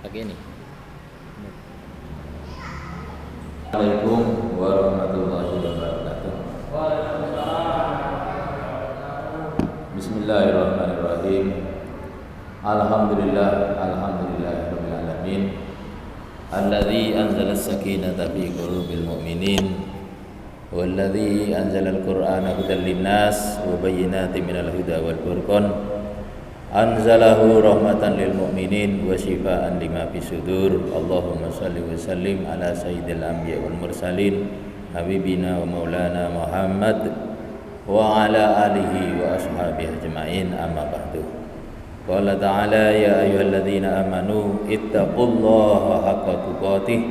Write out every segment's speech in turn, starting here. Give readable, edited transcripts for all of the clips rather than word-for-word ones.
Pakai ini. Assalamualaikum warahmatullahi wabarakatuh. Bismillahirrahmanirrahim. Alhamdulillahirabbil alamin. Alladzi anzala as-sakinata fi qulubil mu'minin walladzi anzalal qur'ana hudan linnas wa bayyinatin minal huda wal furqan. Anzalahu rahmatan lil mu'minin wa shifaa'an lima fis sudur. Allahumma shalli wa sallim ala sayyidil anbiya wal mursalin habibina wa maulana Muhammad wa ala alihi wa ashabihi ajma'in, amma ba'du. Qala ta'ala ya ayyuhalladzina amanu ittaqullaha haqqa tuqatih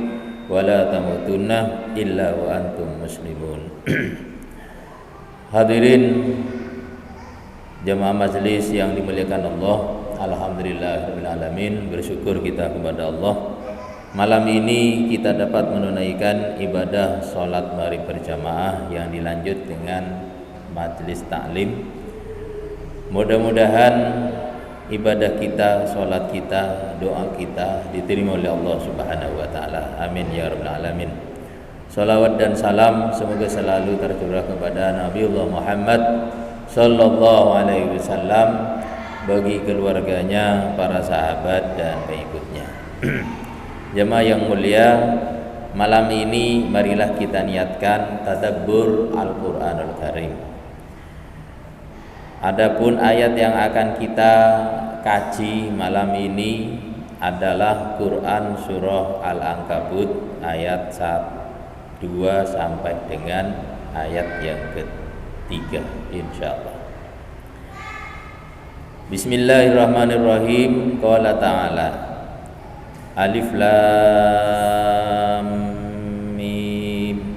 wa la tamutunna illa wa antum muslimun. Hadirin jamaah majelis yang dimuliakan Allah, alhamdulillahirabbil alamin, bersyukur kita kepada Allah. Malam ini kita dapat menunaikan ibadah salat maghrib berjamaah yang dilanjut dengan majelis taklim. Mudah-mudahan ibadah kita, salat kita, doa kita diterima oleh Allah Subhanahu wa taala. Amin ya rabbal alamin. Salawat dan salam semoga selalu tercurah kepada Nabiullah Muhammad sallallahu alaihi wasallam, bagi keluarganya, para sahabat dan pengikutnya. Jemaah yang mulia, malam ini marilah kita niatkan tadabbur Al-Qur'anul Karim. Adapun ayat yang akan kita kaji malam ini adalah Quran surah Al-Ankabut ayat 2 sampai dengan ayat yang ketiga, insyaallah. Bismillahirrahmanirrahim. Qala ta'ala Alif lam mim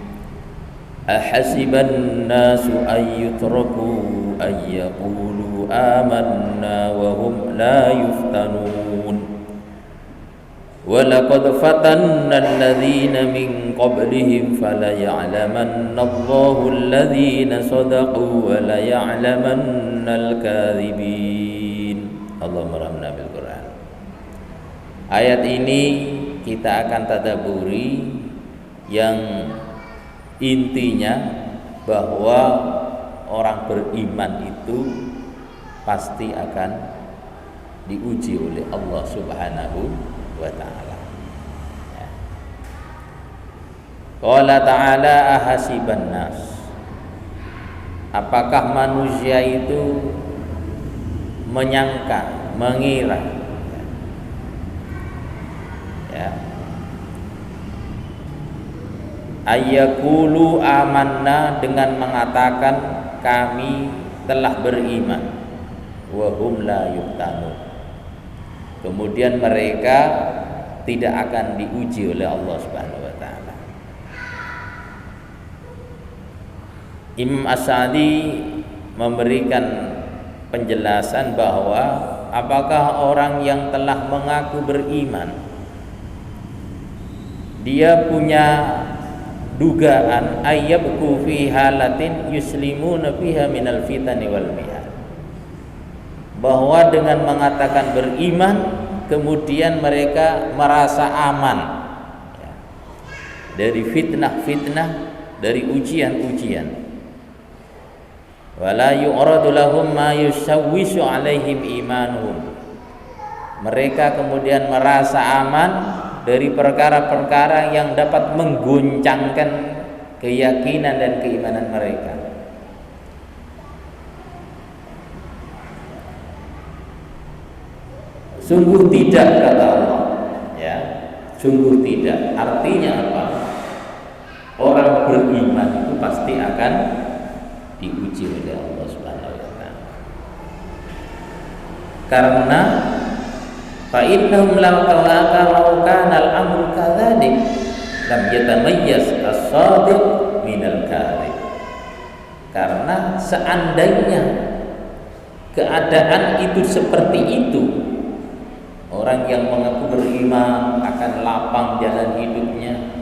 ahasiban nasu ayyutraku ayyaqulu amanna wa hum la yuftanun وَلَقَدْ فَتَنَّا الَّذِينَ مِنْ قَبْلِهِمْ فَلَيَعْلَمَنَّ اللَّهُ الَّذِينَ صَدَقُوا وَلَيَعْلَمَنَّ الْكَاذِبِينَ. Allahumma rahmna bil Quran. Ayat ini kita akan tadabburi, yang intinya bahwa orang beriman itu pasti akan diuji oleh Allah Subhanahu wa ta'ala. Qala ta'ala ahasiban nas, apakah manusia itu menyangka, mengira, ya, ayyaqulu amanna, dengan mengatakan kami telah beriman, wa hum la yuftanun, kemudian mereka tidak akan diuji oleh Allah Subhanahu wa taala. Imam As-Sa'di memberikan penjelasan bahwa apakah orang yang telah mengaku beriman, dia punya dugaan ayyabku fi halatin yuslimuna fiha minal fitani wal mihal, bahwa dengan mengatakan beriman kemudian mereka merasa aman, ya, dari fitnah-fitnah, dari ujian-ujian. Wala yu'radu lahum ma yusawwisu alaihim imanuhum, mereka kemudian merasa aman dari perkara-perkara yang dapat mengguncangkan keyakinan dan keimanan mereka. Sungguh tidak, kata Allah, ya, sungguh tidak. Artinya apa? Orang beriman itu pasti akan diuji oleh Allah Subhanahu wa taala. Karena fa innahum law kana al-amru kadzalik lam yatamayyaz as-shadiq minal kadhib. Karena seandainya keadaan itu seperti itu, orang yang mengaku beriman akan lapang jalan hidupnya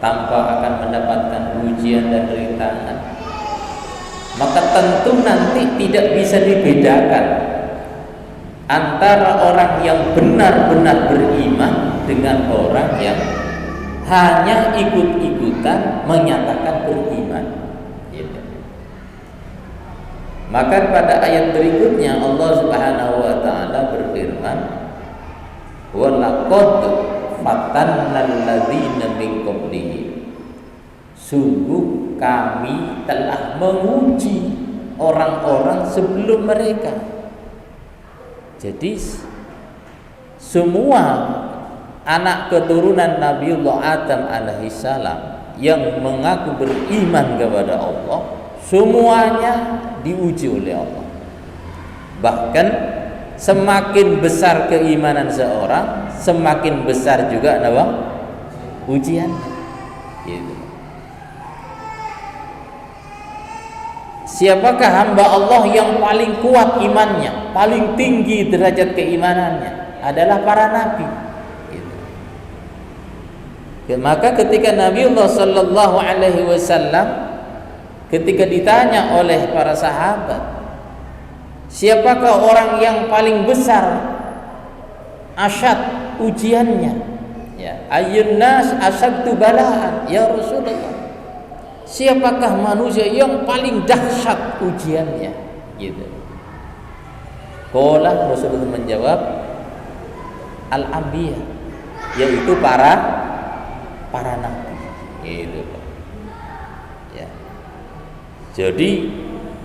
tanpa akan mendapatkan ujian dan rintangan, maka tentu nanti tidak bisa dibedakan antara orang yang benar-benar beriman dengan orang yang hanya ikut-ikutan menyatakan beriman. Gitu. Maka pada ayat berikutnya Allah Subhanahu wa taala berfirman, "Wa laqad fatannal ladzina min qablihim." Sungguh kami telah menguji orang-orang sebelum mereka. Jadi semua anak keturunan Nabiullah Adam alaihissalam yang mengaku beriman kepada Allah, semuanya diuji oleh Allah. Bahkan semakin besar keimanan seorang, semakin besar juga ujiannya. Gitu. Siapakah hamba Allah yang paling kuat imannya, paling tinggi derajat keimanannya? Adalah para nabi. Gitu. Maka ketika Nabiullah Sallallahu Alaihi Wasallam ketika ditanya oleh para sahabat, siapakah orang yang paling besar asyad ujiannya? Ya, ayyun nas asyaddu balaan ya Rasulullah. Siapakah manusia yang paling dahsyat ujiannya? Gitu. Qala Rasulullah menjawab, al-anbiya, yaitu para nabi. Gitu. Ya. Jadi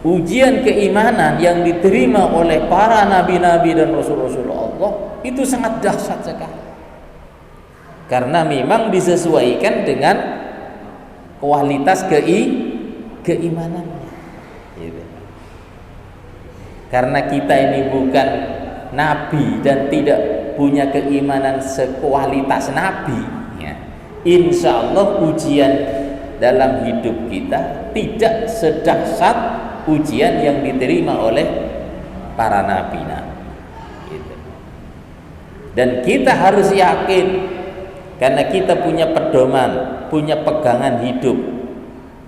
ujian keimanan yang diterima oleh para nabi-nabi dan rasul-rasul Allah itu sangat dahsyat sekali. Karena memang disesuaikan dengan kualitas keimanannya. Gitu. Karena kita ini bukan nabi dan tidak punya keimanan sekualitas nabi, ya. Insya Allah ujian dalam hidup kita tidak sedahsyat ujian yang diterima oleh para nabi. Gitu. Dan kita harus yakin, karena kita punya pedoman, punya pegangan hidup,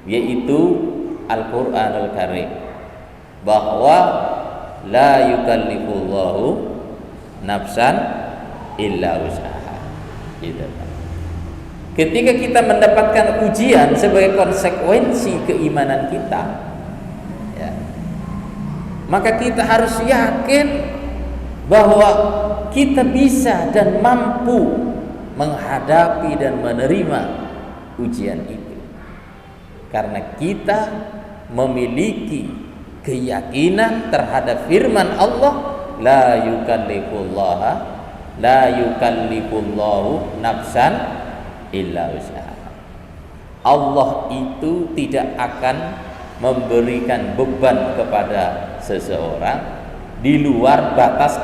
yaitu Al-Qur'anul Karim, bahwa la yukallifullahu nafsan illa usaha. Gitu. Ketika kita mendapatkan ujian sebagai konsekuensi keimanan kita, ya, maka kita harus yakin bahwa kita bisa dan mampu menghadapi dan menerima ujian itu, karena kita memiliki keyakinan terhadap firman Allah, la yukallifullahu nafsan illa usaha. Allah itu tidak akan memberikan beban kepada seseorang di luar batas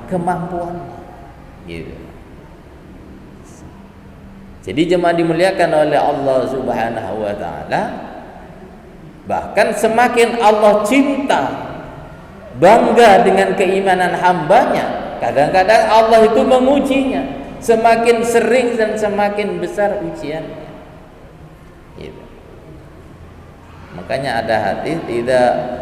kemampuannya. Gitu. Jadi jemaah dimuliakan oleh Allah Subhanahu wa taala, bahkan semakin Allah cinta, bangga dengan keimanan hambanya, kadang-kadang Allah itu mengujinya, semakin sering dan semakin besar ujiannya. Gitu. Makanya ada hadis, tidak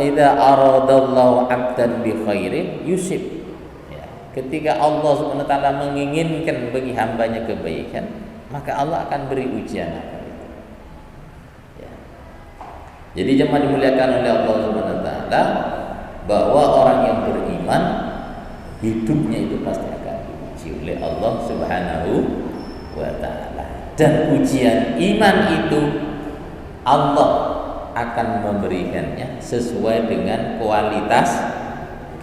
idza aradallahu 'abdan bi khairin yusib. Ya, ketika Allah Subhanahu wa taala menginginkan bagi hambanya kebaikan, maka Allah akan beri ujian apa itu. Ya. Jadi jemaah dimuliakan oleh Allah Subhanahu wa taala, bahwa orang yang beriman hidupnya itu pasti akan diuji oleh Allah Subhanahu wa taala. Dan ujian iman itu Allah akan memberikannya sesuai dengan kualitas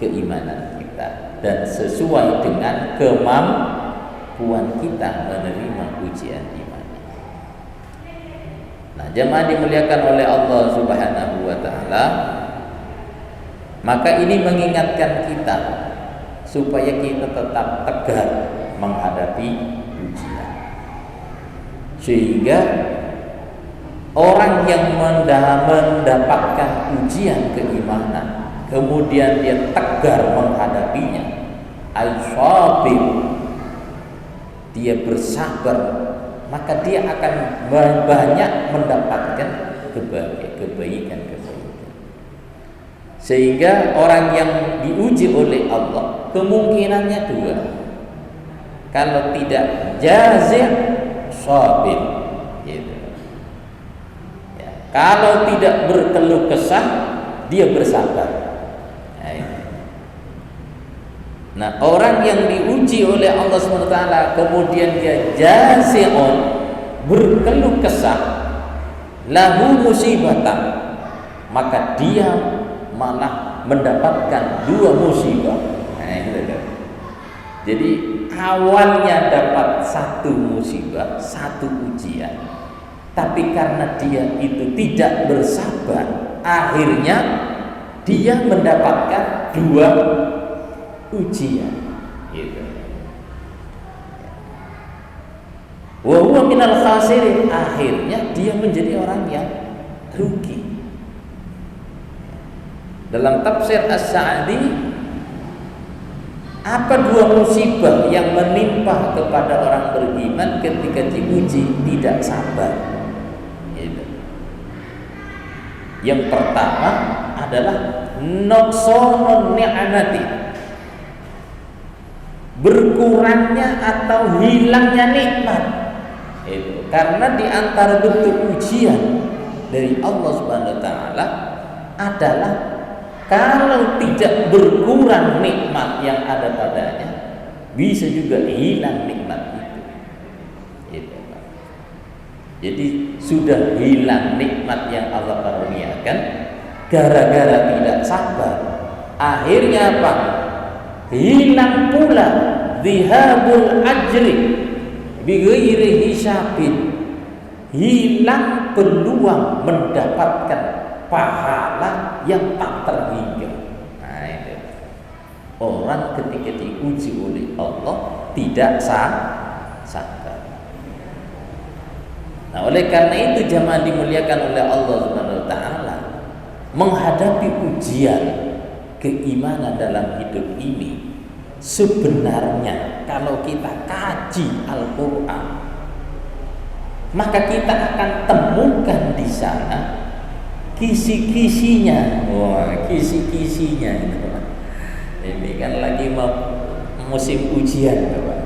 keimanan kita dan sesuai dengan kemampuan kita menerima ujian iman. Nah, jemaah dimuliakan oleh Allah Subhanahu wa taala, maka ini mengingatkan kita supaya kita tetap tegar menghadapi ujian, sehingga orang yang mendapatkan ujian keimanan kemudian dia tegar menghadapinya, al-sabir, dia bersabar, maka dia akan banyak mendapatkan kebaikan. Sehingga orang yang diuji oleh Allah kemungkinannya dua. Kalau tidak jazir, sabir, gitu. Ya. Kalau tidak berkeluh kesah, dia bersabar. Nah, orang yang diuji oleh Allah SWT kemudian dia jazi'un, berkeluh kesah, lahu musibatan, maka dia malah mendapatkan dua musibah. Jadi awalnya dapat satu musibah, satu ujian, tapi karena dia itu tidak bersabar, akhirnya dia mendapatkan dua ujian, gitu. Wa huwa minal khasirin, akhirnya dia menjadi orang yang rugi. Dalam tafsir As-Sa'di, apa dua musibah yang menimpa kepada orang beriman ketika diuji tidak sabar? Gitu. Yang pertama adalah nuqsanun ni'mati, berkurangnya atau hilangnya nikmat. Itu karena di antara bentuk ujian dari Allah Subhanahu wa taala adalah kalau tidak berkurang nikmat yang ada padanya, bisa juga hilang nikmat itu. Itu. Jadi sudah hilang nikmat yang Allah karuniakan gara-gara tidak sabar. Akhirnya apa? Hilang pula dhihabul ajri bighairi hisabin, hilang peluang mendapatkan pahala yang tak terhingga. Nah, itu. Orang ketika diuji oleh Allah tidak sabar. Nah, oleh karena itu jamaah dimuliakan oleh Allah Subhanahu wa taala, menghadapi ujian keimanan dalam hidup ini, sebenarnya kalau kita kaji Al-Quran, maka kita akan temukan di sana kisi-kisinya. Wah, kisi-kisinya itu. Ini kan lagi mau musim ujian, Pak.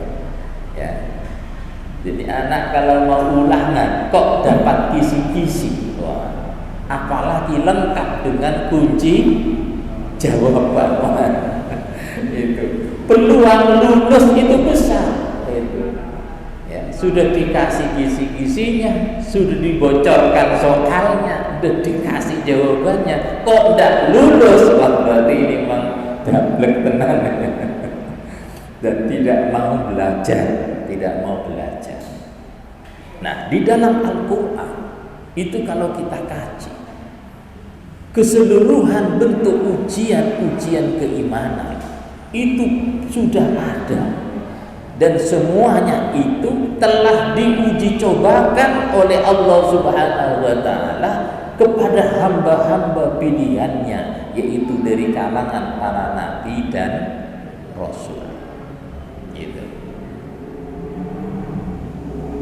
Ya. Jadi anak kalau mau ulangan kok dapat kisi-kisi. Wah, apalagi lengkap dengan kunci jawaban. Itu. Peluang lulus itu besar. Itu. Ya, sudah dikasih kisi-kisinya, sudah dibocorkan soalnya, sudah dikasih jawabannya, kok tidak lulus? Wah, berarti ini memang dablek tenan dan tidak mau belajar. Nah, di dalam Al-Quran itu kalau kita kaji keseluruhan bentuk ujian keimanan itu sudah ada. Dan semuanya itu telah diuji cobakan oleh Allah Subhanahu wa taala kepada hamba-hamba pilihannya, yaitu dari kalangan para nabi dan rasul. Gitu.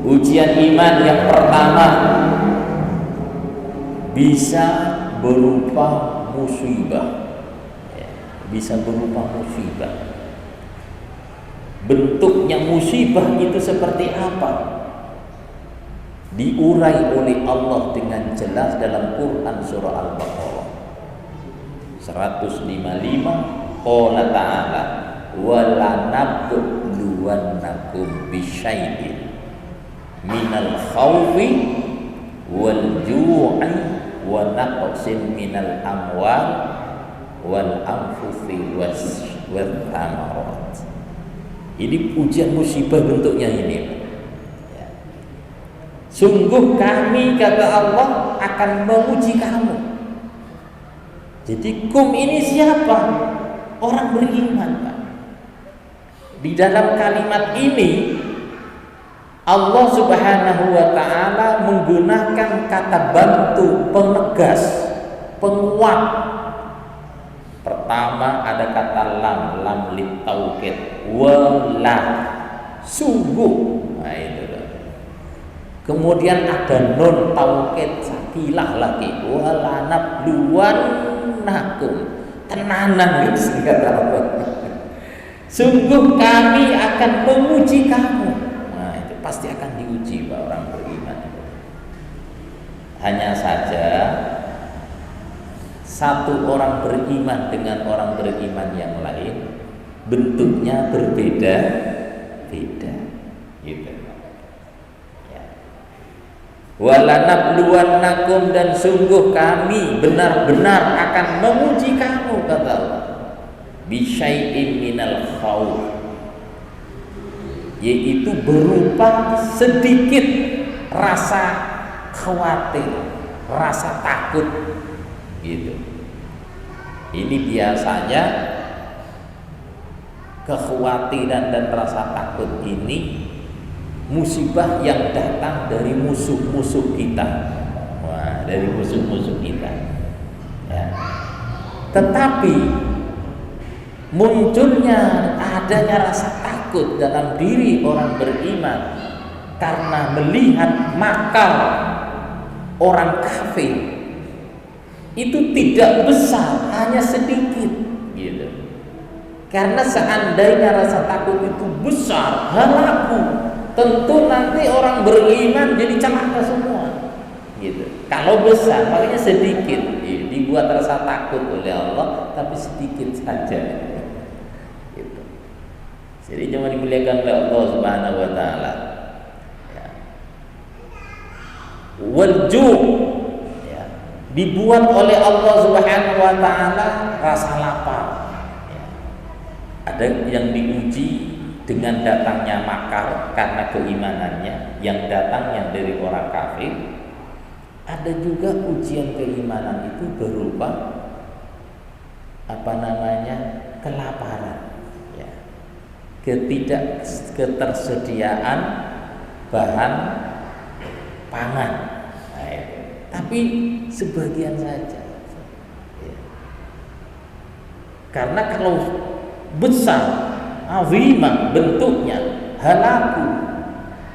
Ujian iman yang pertama bisa berupa musibah. Bisa berupa musibah. Bentuknya musibah itu seperti apa? Diurai oleh Allah dengan jelas dalam Quran surah Al-Baqarah 155. Qala ta'ala walanabluwannakum bisyai'in minal khawfi wal ju'i wa naqsin minal amwal wal anfusi was thamarat. Ini ujian musibah bentuknya ini. Ya. Sungguh kami, kata Allah, akan menguji kamu. Jadi kum ini siapa? Orang beriman, Pak. Di dalam kalimat ini Allah Subhanahu wa taala menggunakan kata bantu, penegas, penguat. Pertama ada kata lam litaukid, wala, sungguh. Nah, itu. Kemudian ada nun taukid sakilah lagi, wala nabluwannakum, tenanan gitu kata Allah. Sungguh kami akan menguji kamu. Nah, itu pasti akan diuji Pak orang beriman. Hanya saja satu orang beriman dengan orang beriman yang lain bentuknya berbeda-beda gitu. Walanabluwannakum, dan sungguh kami benar-benar akan menguji kamu kata Allah, bisyai'in minal khawf, yaitu berupa sedikit rasa khawatir, rasa takut gitu. Ini biasanya kekhawatiran dan rasa takut ini musibah yang datang dari musuh-musuh kita. Wah, dari musuh-musuh kita ya. Tetapi munculnya adanya rasa takut dalam diri orang beriman karena melihat makar orang kafir itu tidak besar, hanya sedikit gitu. Karena seandainya rasa takut itu besar, halaku, tentu nanti orang beriman jadi celaka semua gitu. Kalau besar makanya sedikit dibuat rasa takut oleh Allah, tapi sedikit saja gitu. Jadi cuma dimuliakan oleh Allah Subhanahu wa taala ya. Walju ya, dibuat oleh Allah Subhanahu wa taala rasa lapar ya. Ada yang diuji dengan datangnya makar karena keimanannya yang datangnya dari orang kafir. Ada juga ujian keimanan itu berupa kelaparan ya, ketersediaan bahan pangan nah, ya. Tapi sebagian saja ya. Karena kalau besar azimah bentuknya, halaku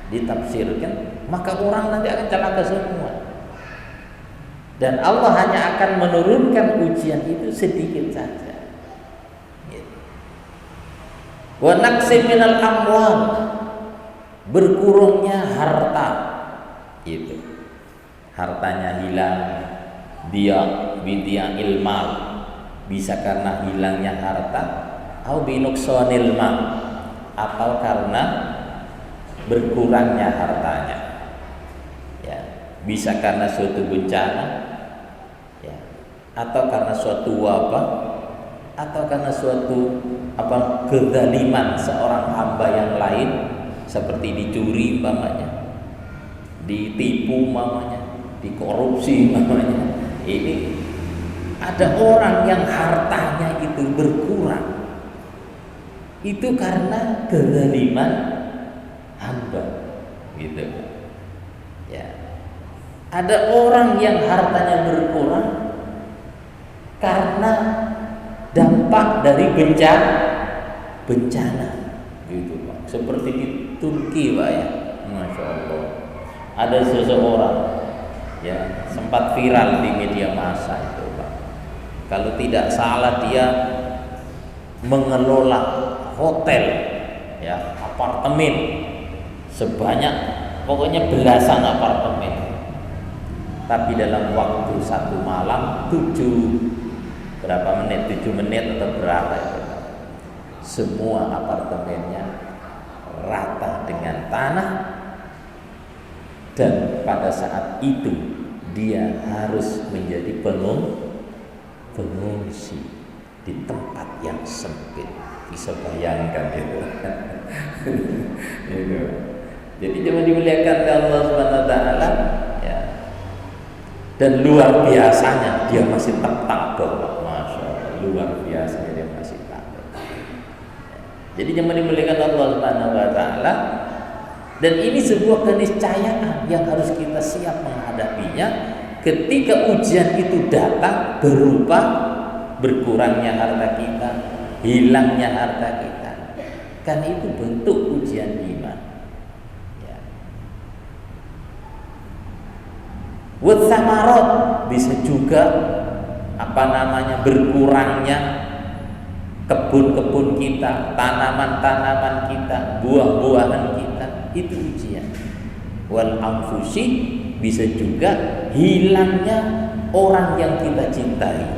ditafsirkan, maka orang nanti akan celaka semua. Dan Allah hanya akan menurunkan ujian itu sedikit saja. Wa naqsim minal amwal, berkurangnya harta. Itu. Hartanya hilang, bidia ilmal, bisa karena hilangnya harta, au binuqsanil mal, atau karena berkurangnya hartanya ya, bisa karena suatu bencana ya, atau karena suatu wabah, atau karena suatu kezaliman seorang hamba yang lain, seperti dicuri umpamanya, ditipu umpamanya, dikorupsi umpamanya. Ini ada orang yang hartanya itu berkurang, itu karena kezaliman hamba gitu ya. Ada orang yang hartanya berkurang karena dampak dari bencana gitu Pak. Seperti di Turki Pak ya, Masya Allah, ada seseorang ya sempat viral di media massa itu Pak. Kalau tidak salah dia mengelola hotel ya, apartemen sebanyak pokoknya belasan apartemen, tapi dalam waktu satu malam 7 menit atau berapa itu, semua apartemennya rata dengan tanah, dan pada saat itu dia harus menjadi pengungsi di tempat yang sempit. Bisa bayangkan itu. Gitu. Jadi cuma dimuliakan oleh Allah Subhanahu wa taala ya. Dan luar biasanya dia masih tetap bahwa Masya Allah, luar biasa dia masih tetap. Jadi cuma dimuliakan Allah Subhanahu wa taala, dan ini sebuah keniscayaan yang harus kita siap menghadapinya ketika ujian itu datang berupa berkurangnya harta kita, hilangnya harta kita, kan itu bentuk ujian iman ya. Wa thamarot, bisa juga berkurangnya kebun-kebun kita, tanaman-tanaman kita, buah-buahan kita, itu ujian. Wal anfusi, bisa juga hilangnya orang yang kita cintai,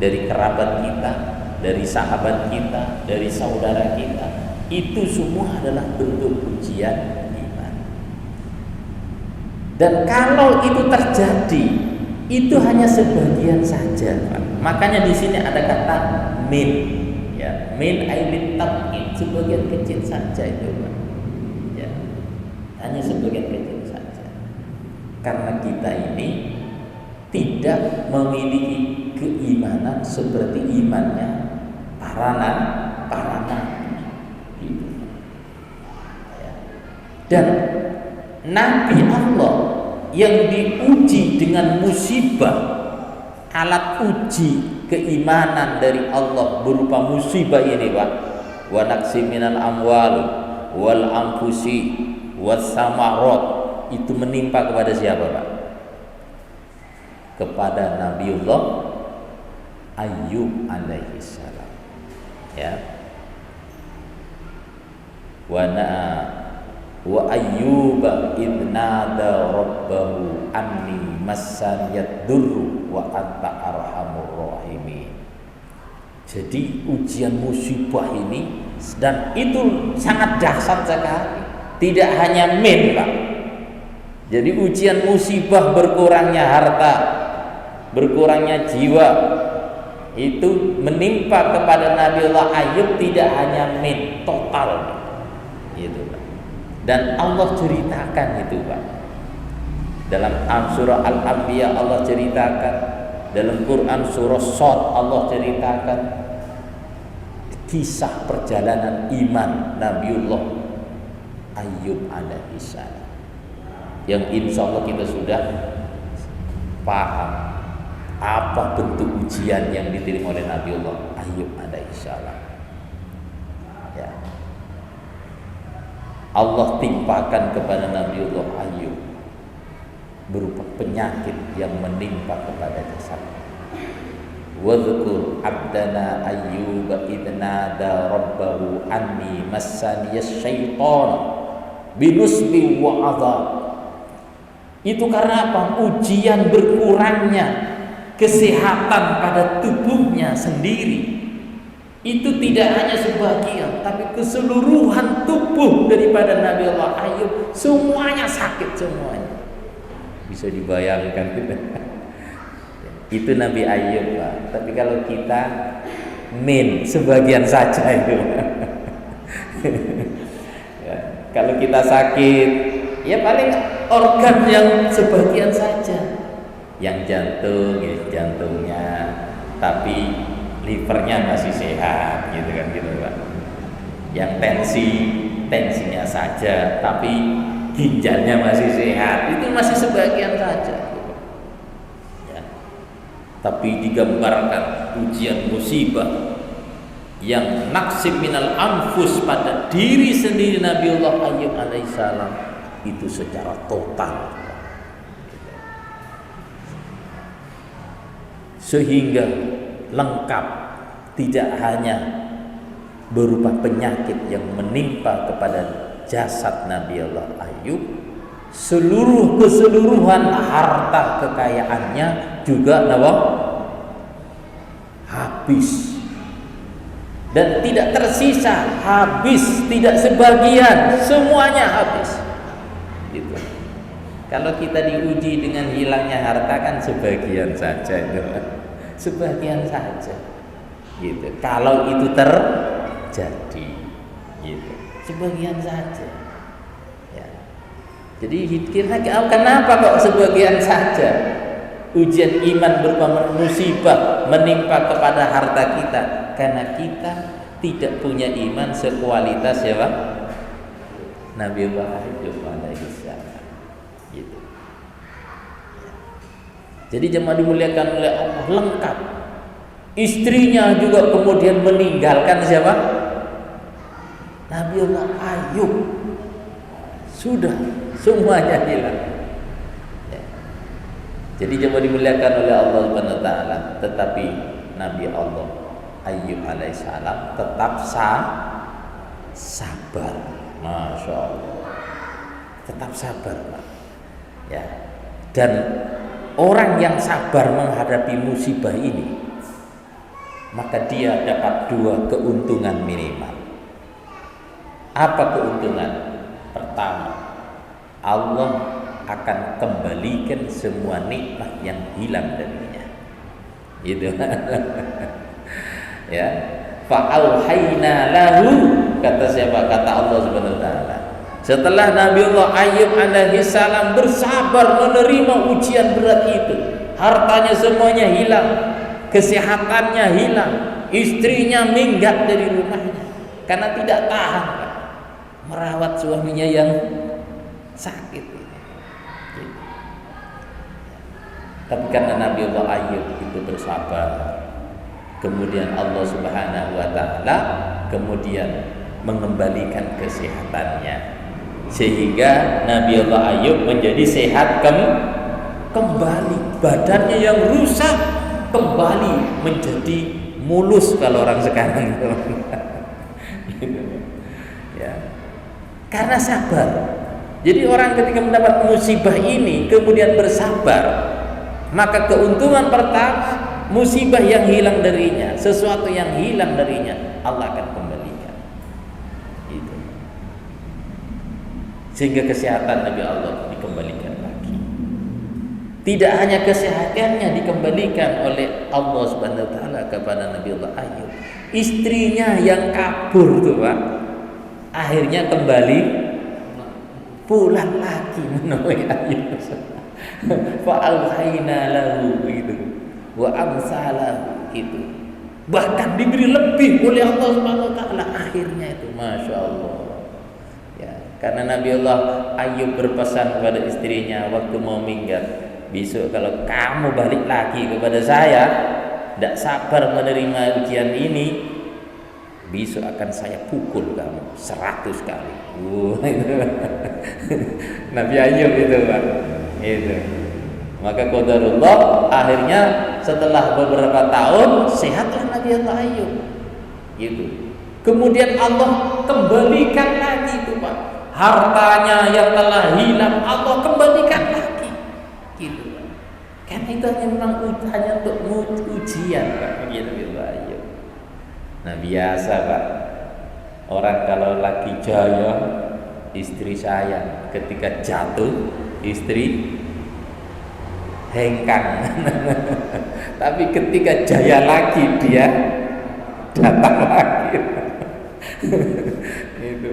dari kerabat kita, dari sahabat kita, dari saudara kita. Itu semua adalah bentuk ujian iman. Dan kalau itu terjadi, itu hanya sebagian saja, Pak. Makanya di sini ada kata min, ya, min aibit tab'id, sebagian kecil saja itu, Pak. Ya, hanya sebagian kecil saja. Karena kita ini tidak memiliki keimanan seperti imannya para nabi. Ya. Dan Nabi Allah yang diuji dengan musibah, alat uji keimanan dari Allah berupa musibah ini, Pak. Wa naqsi minal amwal wal anfusi was samarot, itu menimpa kepada siapa, Pak? Kepada Nabiullah Ayyub alaihi salam. Ya. Wa ayyuba idnada rabbahu anni massaniyad durru wa anta arhamur rahimin. Jadi ujian musibah ini, dan itu sangat dahsyat sekali. Tidak hanya min, Pak. Jadi ujian musibah, berkurangnya harta, berkurangnya jiwa, itu menimpa kepada Nabiullah Ayyub tidak hanya min, total. Gitu, Pak. Dan Allah ceritakan itu, Pak. Dalam surah Al-Anbiya Allah ceritakan, dalam Quran surah Shad Allah ceritakan kisah perjalanan iman Nabiullah Ayyub alaihi salam, yang insya Allah kita sudah paham apa bentuk ujian yang diterima oleh Nabiullah Ayyub alaihi salam. Ya. Allah timpakan kepada Nabiullah Ayyub berupa penyakit yang menimpa kepada jasadnya. Wadhkur abdana Ayyub idnada rabbahu anni massaniyas syaitan binusbi wa adab. Itu karena apa? Ujian berkurangnya kesehatan pada tubuhnya sendiri. Itu tidak hanya sebagian, tapi keseluruhan tubuh daripada Nabiullah Ayyub semuanya sakit semuanya. Bisa dibayangkan kita. Itu Nabi Ayyub, Pak. Tapi kalau kita min, sebagian saja itu. Ya, kalau kita sakit, ya paling organ yang sebagian saja. Yang jantung, ya jantungnya, tapi livernya masih sehat, gitu kan, gitu, Pak. Yang tensinya saja, tapi ginjalnya masih sehat, itu masih sebagian saja. Ya. Tapi digambarkan ujian musibah yang naksib minal anfus pada diri sendiri Nabiullah Ayyub alaihissalam itu secara total, sehingga lengkap, tidak hanya berupa penyakit yang menimpa kepada jasad Nabiullah Ayyub, keseluruhan harta kekayaannya juga habis, dan tidak tersisa, habis, tidak sebagian, semuanya habis. Gitu. Kalau kita diuji dengan hilangnya harta kan sebagian saja itu. Sebagian saja, gitu. Kalau itu terjadi, gitu, sebagian saja. Ya. Jadi kira-kira kenapa kok sebagian saja? Ujian iman berupa musibah menimpa kepada harta kita, karena kita tidak punya iman sekualitas ya, Pak, Nabiullah Ayyub alaihissalam. Gitu. Jadi jemaah dimuliakan oleh Allah, lengkap. Istrinya juga kemudian meninggalkan siapa? Nabiullah Ayyub. Sudah semuanya hilang. Ya. Jadi coba dimuliakan oleh Allah Subhanahu wa taala, tetapi Nabi Allah Ayyub alaihissalam tetap sabar. Masya Allah, tetap sabar, Pak. Ya. Dan orang yang sabar menghadapi musibah ini, maka dia dapat 2 keuntungan minimal. Apa keuntungan? Pertama, Allah akan kembalikan semua nikmat yang hilang darinya. Gitu. Ya. Fa'auhayna lahu, kata siapa? Kata Allah Subhanahu wa taala. Setelah Nabi Allah Ayyub alaihi salam bersabar menerima ujian berat itu, hartanya semuanya hilang, kesehatannya hilang, istrinya minggat dari rumahnya karena tidak tahan merawat suaminya yang sakit. Tapi karena Nabi Allah Ayyub itu bersabar, kemudian Allah Subhanahu wa taala kemudian mengembalikan kesehatannya, sehingga Nabi Allah Ayyub menjadi sehat kembali, badannya yang rusak kembali menjadi mulus kalau orang sekarang. Ya. Karena sabar. Jadi orang ketika mendapat musibah ini kemudian bersabar, maka keuntungan pertama, musibah yang hilang darinya, sesuatu yang hilang darinya, Allah akan kembalikan. Itu. Sehingga kesehatan Nabi Allah dikembalikan lagi. Tidak hanya kesehatannya dikembalikan oleh Allah Subhanahu wa taala kepada Nabi Allah Ayyub, istrinya yang kabur tuh, Pak, akhirnya kembali pulang lagi menemui Ayyub. Fa'auhayna lahu gitu, wa amsalahu itu, bahkan diberi lebih oleh Allah Subhanahu wa taala akhirnya itu, masya Allah. Ya, karena Nabi Allah Ayyub berpesan kepada istrinya waktu mau minggat, besok kalau kamu balik lagi kepada saya, tidak sabar menerima ujian ini, besok akan saya pukul kamu 100 kali. Itu. Nabi Ayyub itu, Pak. Itu. Maka qadarullah, akhirnya setelah beberapa tahun sehatlah Nabi Allah Ayyub. Gitu. Kemudian Allah kembalikan lagi itu, Pak. Hartanya yang telah hilang Allah kembalikan lagi. Gitu, Pak. Kan itu hanya untuk ujian, Pak, bagi Nabi Allah Ayyub. Nah, biasa, Pak. Orang kalau lagi jaya, istri saya ketika jatuh, istri hengkang. Tapi ketika jaya lagi dia datang lagi. Itu.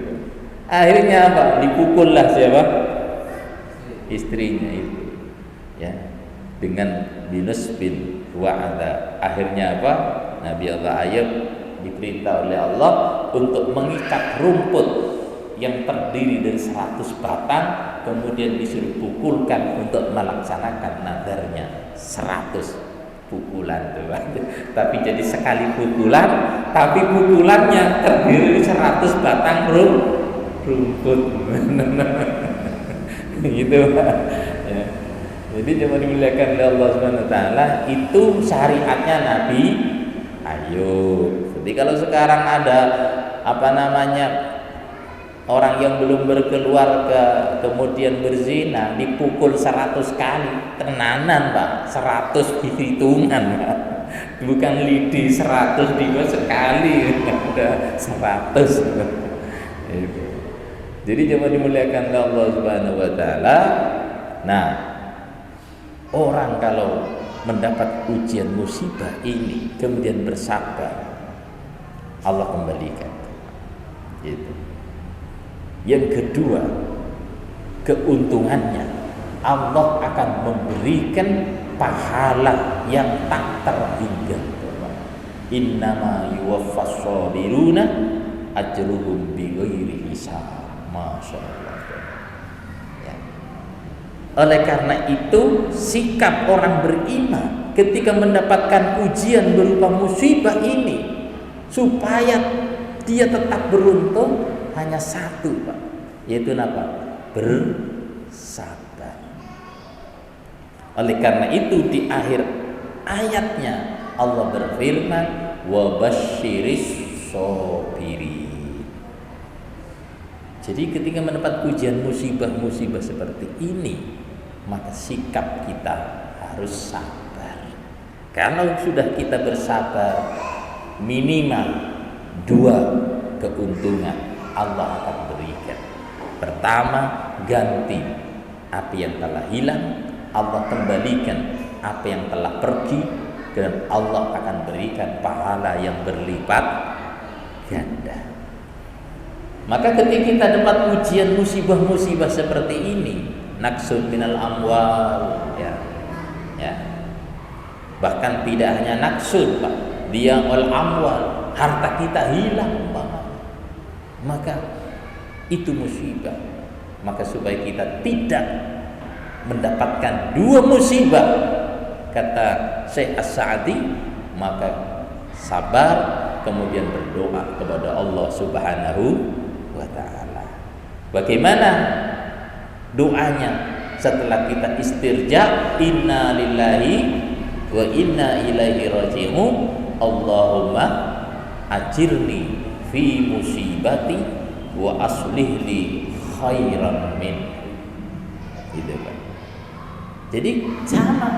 Akhirnya apa? Dipukullah siapa? Istrinya itu. Ya. Dengan binus bin wa'ada. Akhirnya apa? Nabi Allah Ayyub diperintah oleh Allah untuk mengikat rumput yang terdiri dari 100 batang, kemudian disuruh pukulkan untuk melaksanakan nadarnya 100 pukulan tuh. Tapi jadi sekali pukulan, tapi pukulannya terdiri dari 100 batang rumput. Gitu, Pak. Ya. Jadi coba dimuliakan oleh Allah Subhanahu wa taala, itu syariatnya Nabi Ayyub. Jadi kalau sekarang ada orang yang belum berkeluarga kemudian berzina dipukul 100 kali, tenanan, Pak, 100 hitungan, Pak. Bukan lidi 100 juga sekali, udah 100. Jadi coba dimuliakan oleh Allah Subhanahu wa taala. Nah, orang kalau mendapat ujian musibah ini kemudian bersabar, Allah kembalikan. Gitu. Yang kedua, keuntungannya Allah akan memberikan pahala yang tak terhingga. Innama yuwaffas sabiruna ajruhum bighairi hisab. Masya Allah. Ya. Oleh karena itu, sikap orang beriman ketika mendapatkan ujian berupa musibah ini, supaya dia tetap beruntung, hanya satu, Pak, yaitu apa? Bersabar. Oleh karena itu di akhir ayatnya Allah berfirman, wa basyiris sabirin. Jadi ketika mendapat ujian musibah-musibah seperti ini, maka sikap kita harus sabar. Kalau sudah kita bersabar, minimal 2 keuntungan Allah akan berikan. Pertama, ganti apa yang telah hilang, Allah kembalikan apa yang telah pergi, dan Allah akan berikan pahala yang berlipat ganda. Maka ketika kita dapat ujian musibah-musibah seperti ini, naksud minal amwal, ya. Bahkan tidak hanya naksud, Pak, dia wal amwal, harta kita hilang, Pak. Maka itu musibah. Maka supaya kita tidak mendapatkan 2 musibah, kata Syekh As-Sa'di, maka sabar, kemudian berdoa kepada Allah Subhanahu wa ta'ala. Bagaimana doanya setelah kita istirja? Inna lillahi wa inna ilaihi raji'un, Allahumma ajirni fi musibati wa aslih li khairan min. Gitu kan. Jadi sama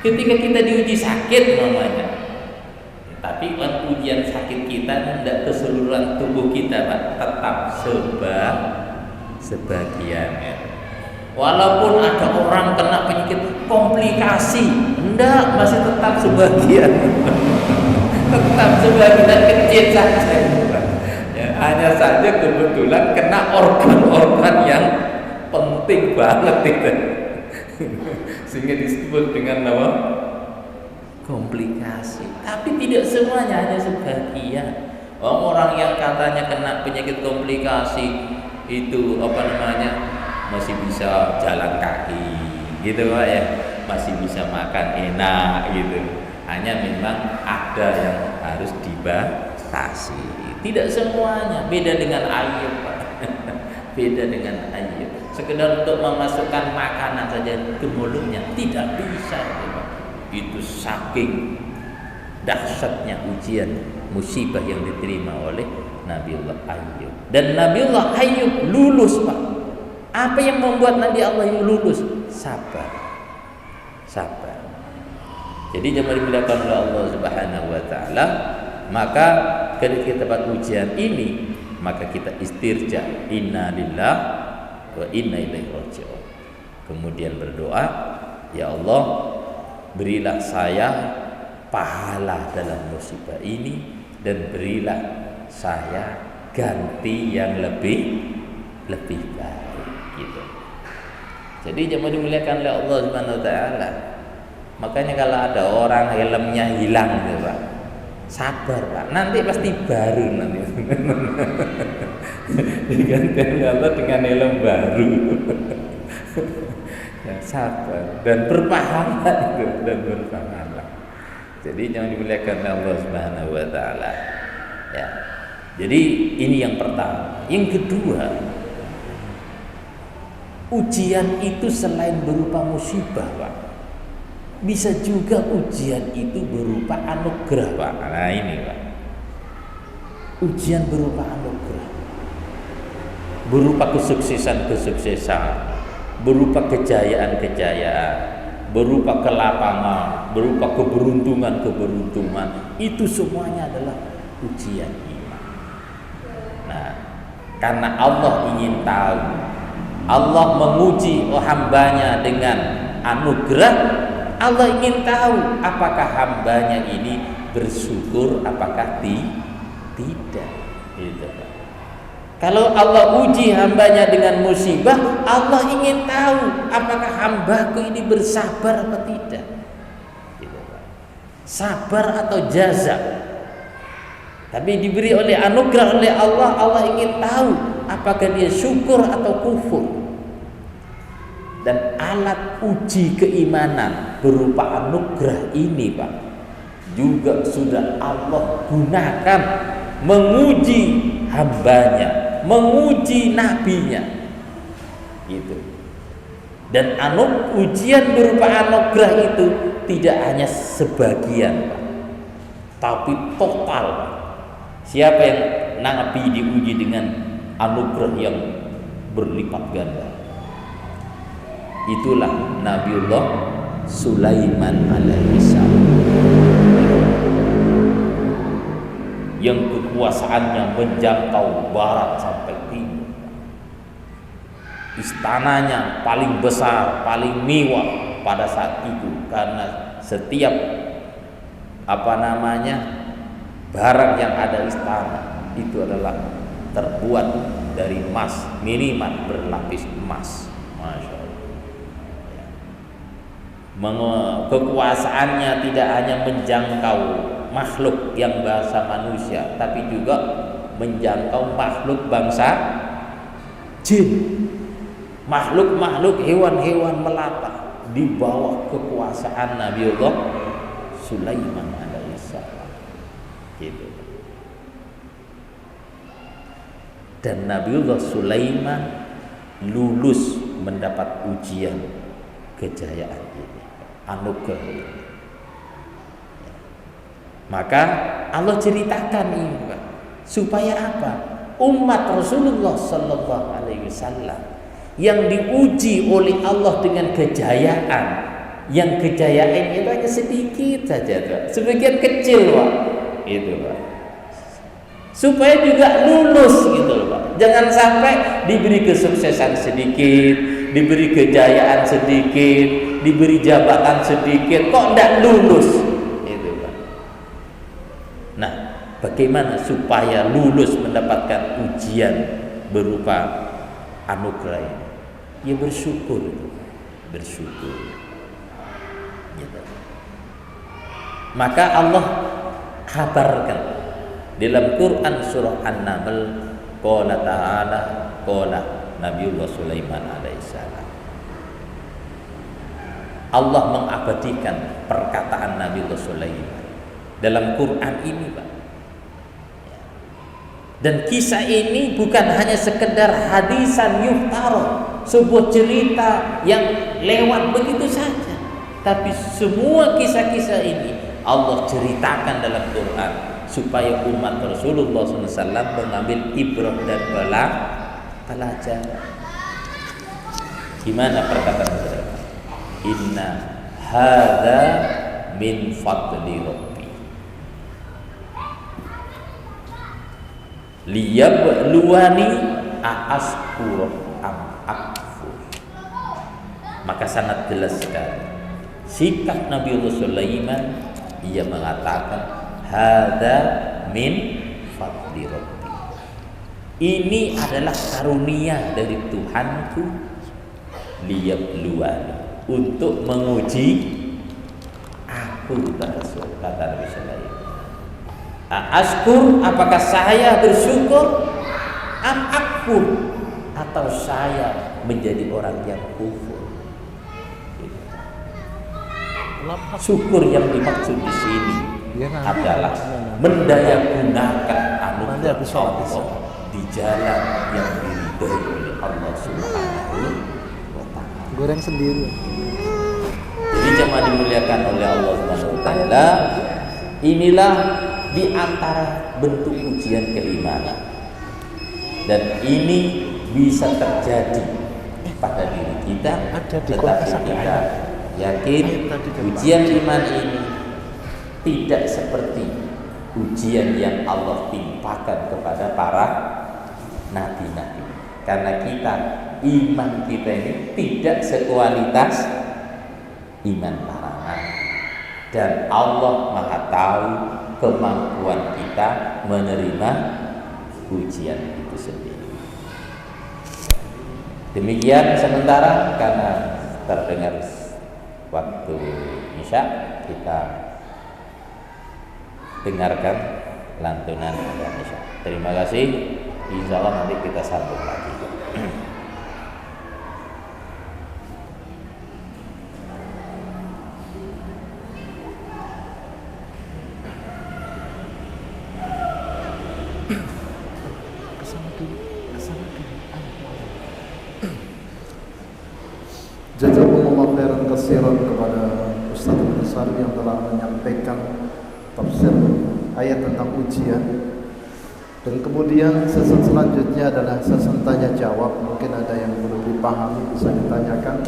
ketika kita diuji sakit namanya, tapi ujian sakit kita tidak keseluruhan tubuh kita, Pak, tetap sebagian ya. Walaupun ada orang kena penyakit komplikasi, enggak, masih tetap sebagian. Tetap sebagian kecil saja. Ya, hanya saja kebetulan kena organ-organ yang penting banget itu. Sehingga disebut dengan nama komplikasi. Tapi tidak semuanya, hanya sebagian. Orang yang katanya kena penyakit komplikasi itu masih bisa jalan kaki gitu, Pak, ya, masih bisa makan enak gitu. Hanya memang ada yang harus dibatasi. Tidak semuanya. Beda dengan Ayub, Pak. Beda dengan Ayub. Sekedar untuk memasukkan makanan saja ke mulutnya tidak bisa, Pak. Itu saking dahsyatnya ujian musibah yang diterima oleh Nabiullah Ayub. Dan Nabiullah Ayub lulus, Pak. Apa yang membuat Nabi Allah yang lulus? Sabar. Jadi jangan dimuliakan oleh Allah Subhanahu wa ta'ala. Maka ketika kita dapat ujian ini, maka kita istirja, inna lillah wa inna ilaihi raji'un. Kemudian berdoa, ya Allah, berilah saya pahala dalam musibah ini, dan berilah saya ganti yang lebih baik gitu. Jadi jangan dimuliakan oleh Allah Subhanahu wa ta'ala. Makanya kalau ada orang helmnya hilang gitu, Pak, sabar, Pak, nanti pasti baru nanti. Diganti Allah dengan helm baru. Ya, sabar dan berpahala itu, dan berpahala. Jadi jangan dimuliakan oleh Allah Subhanahu wa ta'ala. Ya. Jadi ini yang pertama. Yang kedua, ujian itu selain berupa musibah, Pak, bisa juga ujian itu berupa anugerah, Pak. Nah ini, Pak, ujian berupa anugerah, berupa kesuksesan, berupa kejayaan, berupa kelapangan, berupa keberuntungan. Itu semuanya adalah ujian iman. Nah, karena Allah ingin tahu, Allah menguji hambanya dengan anugerah. Allah ingin tahu apakah hambanya ini bersyukur, apakah tidak. Gitu. Kalau Allah uji hambanya dengan musibah, Allah ingin tahu apakah hambaku ini bersabar atau tidak. Gitu. Sabar atau jaza. Tapi diberi oleh anugerah oleh Allah, Allah ingin tahu apakah dia syukur atau kufur. Dan alat uji keimanan berupa anugerah ini, Pak, juga sudah Allah gunakan menguji hambanya, menguji nabinya. Gitu. Dan ujian berupa anugerah itu tidak hanya sebagian, Pak, tapi total, Pak. Siapa yang Nabi diuji dengan anugerah yang berlipat ganda, itulah Nabiullah Sulaiman alaihissalam, yang kekuasaannya menjangkau barat sampai timur. Istananya paling besar, paling mewah pada saat itu, karena setiap barang yang ada istana itu adalah terbuat dari emas, minimal berlapis emas. Masya Allah. Kekuasaannya tidak hanya menjangkau makhluk yang bahasa manusia, tapi juga menjangkau makhluk bangsa jin, makhluk-makhluk hewan-hewan melata di bawah kekuasaan Nabiullah Sulaiman alaihissalam. Gitu. Dan Nabiullah Sulaiman lulus mendapat ujian kejayaan ini, anugerah ini. Maka Allah ceritakan ini, Pak, supaya apa? Umat Rasulullah Sallallahu Alaihi Wasallam yang diuji oleh Allah dengan kejayaan, yang kejayaan itu hanya sedikit saja, Pak, sebagian kecil, Pak, itu, Pak, supaya juga lulus gitu loh, Pak. Jangan sampai diberi kesuksesan sedikit, diberi kejayaan sedikit, diberi jabatan sedikit, kok tidak lulus, itu, Pak. Nah, bagaimana supaya lulus mendapatkan ujian berupa anugerah ini? Ya bersyukur, bersyukur. Gitu. Maka Allah kabarkan dalam Quran surah An-Naml, qala ta'ala, qala Nabiullah Sulaiman alaihissalam. Allah mengabadikan perkataan Nabiullah Sulaiman dalam Quran ini, Pak. Dan kisah ini bukan hanya sekedar hadisan yuftaro, sebuah cerita yang lewat begitu saja, tapi semua kisah-kisah ini Allah ceritakan dalam Quran supaya umat Rasulullah SAW mengambil ibrah dan pelajaran. Gimana perkataan mereka? Inna hadza min fadli rabbi liyabluwani a'ashkuru am akfur. Maka sangat jelas sekali sikap Nabiullah Sulaiman. Ia mengatakan hadza min fadli rabbi, ini adalah karunia dari Tuhanku, liyabluwani, untuk menguji aku, kata Nabi Sulaiman. Askur, apakah saya bersyukur, am akfur, atau saya menjadi orang yang kufur. Syukur yang dimaksud di sini adalah mendayagunakan anugerah Allah di jalan yang diridhai oleh Allah Subhanahu wa Ta'ala. Goreng sendiri. Jadi jemaah dimuliakan oleh Allah Subhanahu wa Ta'ala, inilah di antara bentuk ujian keimanan, dan ini bisa terjadi pada diri kita, tetapi kita yakin ujian iman ini tidak seperti ujian yang Allah timpakan kepada para nabi-nabi, karena iman kita ini tidak sekualitas iman para nabi, dan Allah Maha tahu kemampuan kita menerima ujian itu sendiri. Demikian sementara, karena terdengar waktu Isya, kita dengarkan lantunan azan Isya. Terima kasih. Insyaallah nanti kita sambung lagi. kasiran kepada Ustaz Besar yang telah menyampaikan tafsir ayat tentang ujian. Dan kemudian sesi selanjutnya adalah sesi tanya jawab. Mungkin ada yang belum dipahami bisa ditanyakan.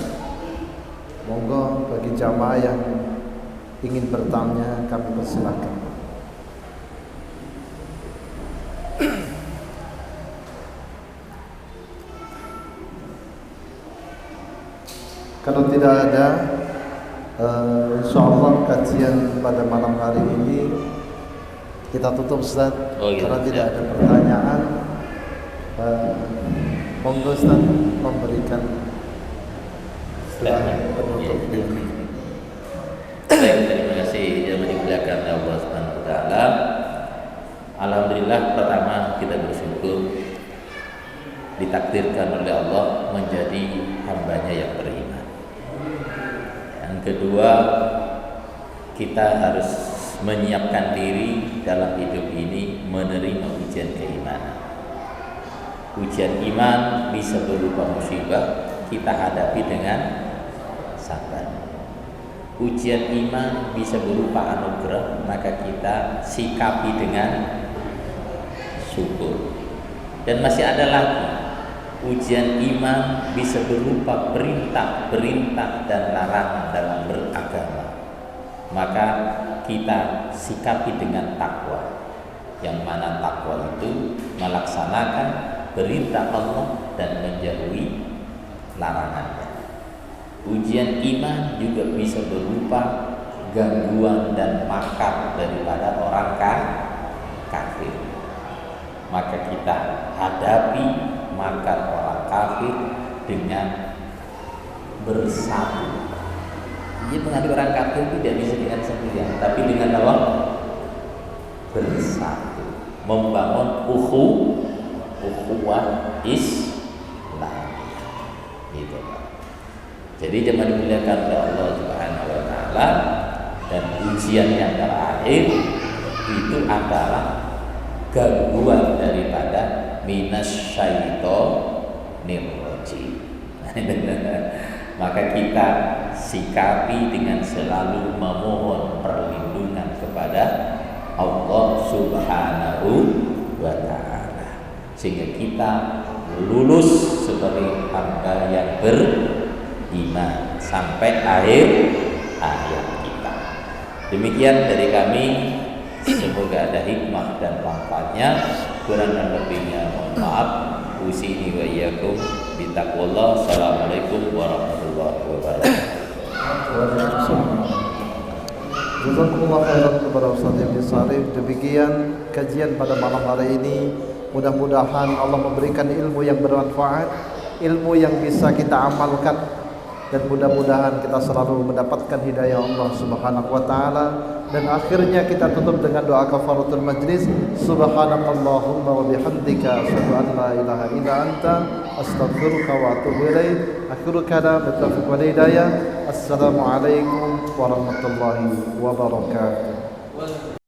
Monggo bagi jamaah yang ingin bertanya kami persilakan. Kalau tidak ada, insyaallah kajian pada malam hari ini kita tutup, Ustaz. Kalau tidak ada pertanyaan, monggo Ustaz memberikan penutup. Baik, terima kasih yang dimuliakan Allah Subhanahu wa taala. Alhamdulillah, pertama kita bersyukur ditakdirkan oleh Allah menjadi hambanya yang beriman. Yang kedua, kita harus menyiapkan diri dalam hidup ini menerima ujian keimanan. Ujian iman bisa berupa musibah, kita hadapi dengan sabar. Ujian iman bisa berupa anugerah, maka kita sikapi dengan syukur. Dan masih ada lagi, ujian iman bisa berupa perintah dan larangan dalam beragama, maka kita sikapi dengan takwa, yang mana takwa itu melaksanakan perintah Allah dan menjauhi larangannya. Ujian iman juga bisa berupa gangguan dan makar daripada orang kafir, maka kita hadapi makar orang kafir dengan bersatu. Jadi menghadapi orang kafir tidak bisa dengan sendirian, tapi dengan apa? Bersatu, membangun ukhuwah Islam. Gitu, Pak. Jadi jangan dimuliakan oleh Allah Subhanahu wa taala, dan ujian yang terakhir itu adalah gangguan daripada minasyaitonir rajim. Maka kita sikapi dengan selalu memohon perlindungan kepada Allah Subhanahu wa taala, sehingga kita lulus sebagai hamba yang beriman sampai akhir hayat kita. Demikian dari kami, semoga ada hikmah dan manfaatnya. Kurang dan lebihnya mohon maaf. Usini wa iyyakum bittaqwallah. Assalamualaikum warahmatullahi wabarakatuh. Jazakumullah khairan kepada Ustaz Ibnu Sarif. Demikian kajian pada malam hari ini. Mudah-mudahan Allah memberikan ilmu yang bermanfaat, ilmu yang bisa kita amalkan, dan mudah-mudahan kita selalu mendapatkan hidayah Allah Subhanahu wa taala. Dan akhirnya kita tutup dengan doa kafaratul majlis. Subhanakallahumma wa bihamdika asyhadu an la ilaha illa anta astaghfiruka wa atubu ilaik. Akhiru kalam, bittaufiq wal hidayah. Assalamualaikum warahmatullahi wabarakatuh.